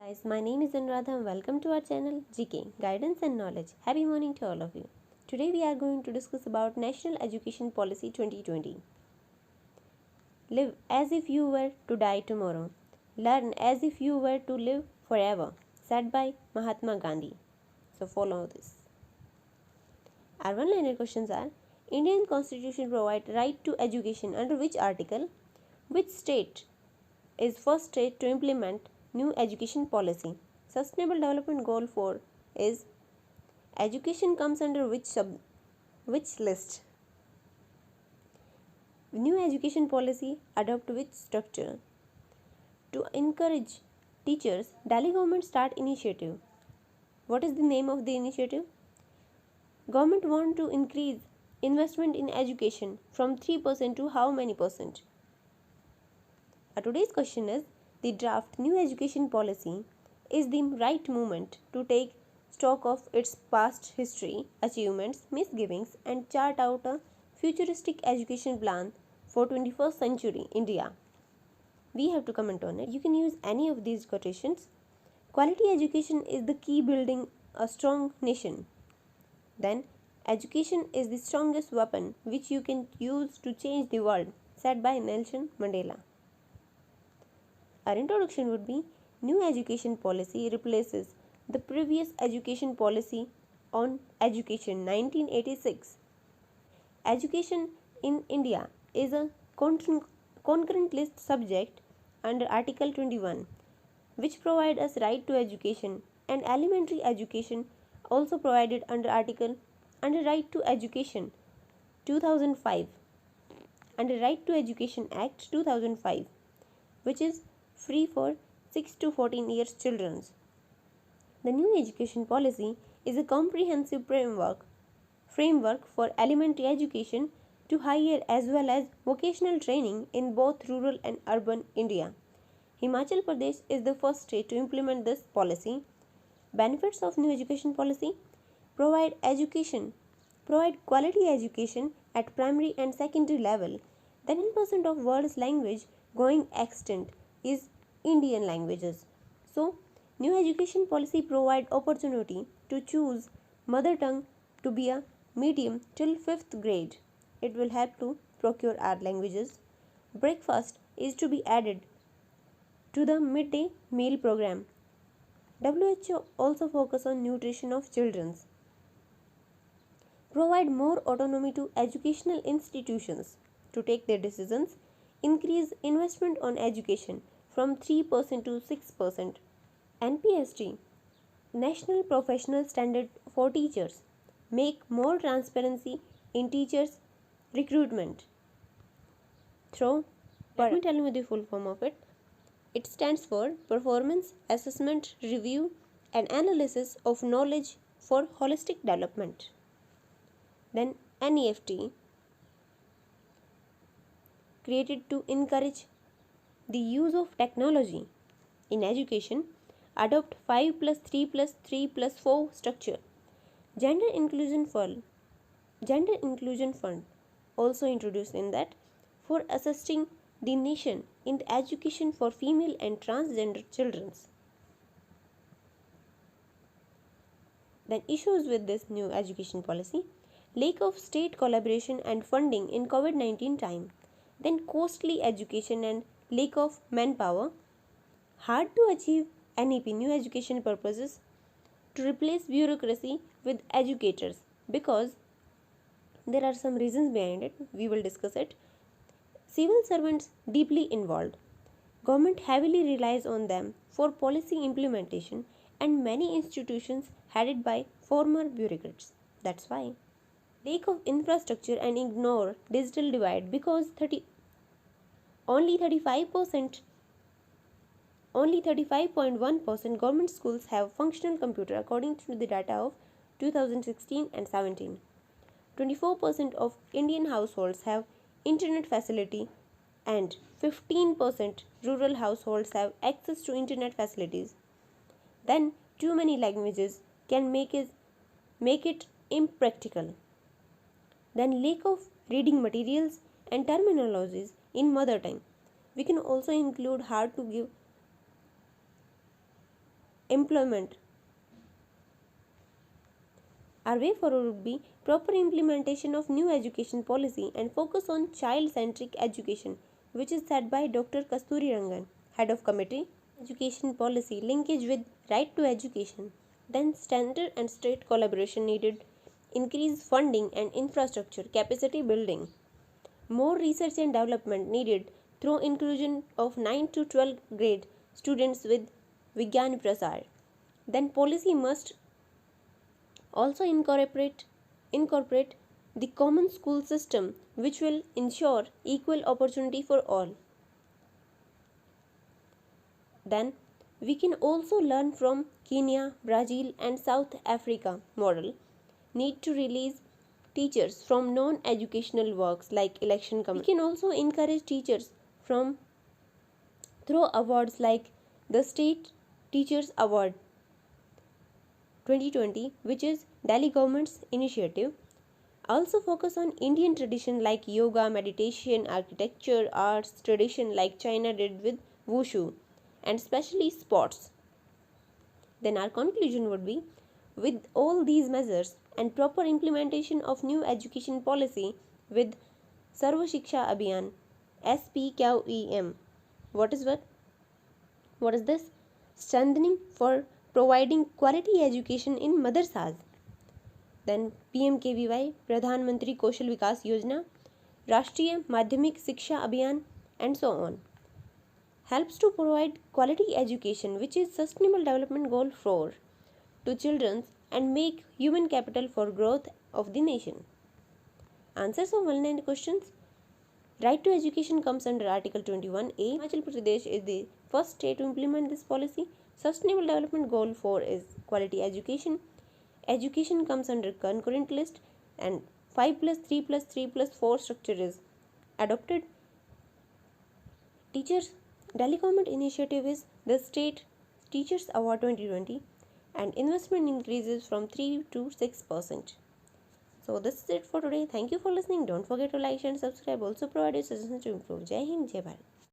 Guys, my name is Anuradha and welcome to our channel GK Guidance and Knowledge. Happy morning to all of you. Today we are going to discuss about National Education Policy 2020. Live as if you were to die tomorrow. Learn as if you were to live forever. Said by Mahatma Gandhi. So follow this. Our one-liner questions are: Indian Constitution provides right to education under which article? Which state is first state to implement new education policy? Sustainable Development Goal 4 is: education comes under which list? New education policy adopt which structure? To encourage teachers, Delhi government start initiative. What is the name of the initiative? Government want to increase investment in education from 3% to how many percent? Today's question is: the draft new education policy is the right moment to take stock of its past history, achievements, misgivings, and chart out a futuristic education plan for 21st century India. We have to comment on it. You can use any of these quotations. Quality education is the key building a strong nation. Then, education is the strongest weapon which you can use to change the world, said by Nelson Mandela. Our introduction would be: new education policy replaces the previous education policy on education 1986. Education in India is a concurrent list subject under Article 21, which provide us right to education, and elementary education also provided under Right to Education 2005, under Right to Education Act 2005, which is free for 6 to 14 years children. The new education policy is a comprehensive framework for elementary education to higher as well as vocational training in both rural and urban India. Himachal Pradesh is the first state to implement this policy. Benefits of new education policy: provide quality education at primary and secondary level. The 10% of world's language going extinct is Indian languages. So, new education policy provide opportunity to choose mother tongue to be a medium till 5th grade. It will help to procure our languages. Breakfast is to be added to the midday meal program. WHO also focus on nutrition of children. Provide more autonomy to educational institutions to take their decisions. Increase investment on education from 3% to 6%. NPST, National Professional Standard for Teachers, make more transparency in teachers' recruitment. Let me tell you the full form of it. It stands for Performance Assessment Review and Analysis of Knowledge for Holistic Development. Then NEFT, created to encourage the use of technology in education. Adopt 5 plus 3 plus 3 plus 4 structure. Gender Inclusion Fund also introduced in that for assisting the nation in the education for female and transgender children. Then issues with this new education policy: lack of state collaboration and funding in COVID-19 time. Then costly education and lack of manpower. Hard to achieve NEP, new education purposes, to replace bureaucracy with educators, because there are some reasons behind it. We will discuss it. Civil servants deeply involved. Government heavily relies on them for policy implementation, and many institutions headed by former bureaucrats. That's why. Lack of infrastructure and ignore digital divide, because only 35.1% government schools have functional computer according to the data of 2016 and 17. 24% of Indian households have internet facility, and 15% rural households have access to internet facilities. Then too many languages can make it impractical. Then lack of reading materials and terminologies in mother tongue. We can also include hard to give employment. Our way forward would be proper implementation of new education policy and focus on child-centric education, which is said by Dr. Kasturi Rangan, Head of Committee. Education policy linkage with right to education. Then standard and state collaboration needed. Increase funding and infrastructure capacity building. More research and development needed through inclusion of 9 to 12 grade students with Vigyan Prasar. Then policy must also incorporate the common school system, which will ensure equal opportunity for all. Then we can also learn from Kenya, Brazil and South Africa model. Need to release teachers from non-educational works like election committee. We can also encourage teachers from through awards like the State Teachers Award 2020, which is Delhi government's initiative. Also focus on Indian tradition like yoga, meditation, architecture, arts, tradition like China did with wushu, and especially sports. Then our conclusion would be, with all these measures and proper implementation of new education policy with Sarva Shiksha Abhiyan SPQEM. What is this? Strengthening for providing quality education in madrasas. Then PMKVY Pradhan Mantri Kaushal Vikas Yojana, Rashtriya Madhyamik Shiksha Abhiyan and so on. Helps to provide quality education, which is Sustainable Development Goal 4, to children and make human capital for growth of the nation. Answers of 109 questions. Right to education comes under Article 21A. Himachal Pradesh is the first state to implement this policy. Sustainable Development Goal 4 is quality education. Education comes under concurrent list, and 5 plus 3 plus 3 plus 4 structure is adopted. Teachers Delhi government initiative is the State Teachers Award 2020, and investment increases from 3 to 6%. So this is it for today. Thank you for listening. Don't forget to like and subscribe. Also provide your suggestions to improve. Jai Hind, Jai Bharat.